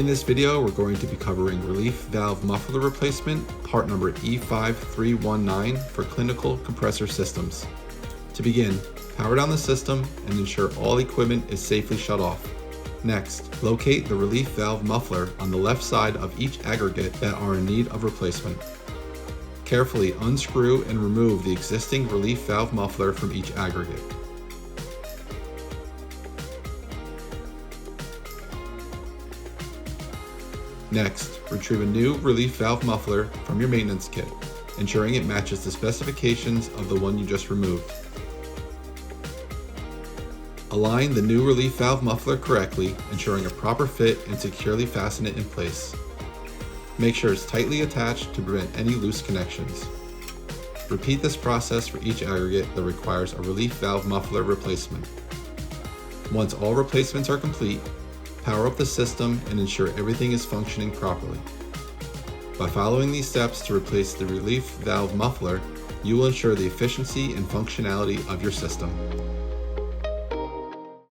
In this video, we're going to be covering relief valve muffler replacement, part number E5319 for clinical compressor systems. To begin, power down the system and ensure all equipment is safely shut off. Next, locate the relief valve muffler on the left side of each aggregate that are in need of replacement. Carefully unscrew and remove the existing relief valve muffler from each aggregate. Next, retrieve a new relief valve muffler from your maintenance kit, ensuring it matches the specifications of the one you just removed. Align the new relief valve muffler correctly, ensuring a proper fit, and securely fasten it in place. Make sure it's tightly attached to prevent any loose connections. Repeat this process for each aggregate that requires a relief valve muffler replacement. Once all replacements are complete, power up the system and ensure everything is functioning properly. By following these steps to replace the relief valve muffler, you will ensure the efficiency and functionality of your system.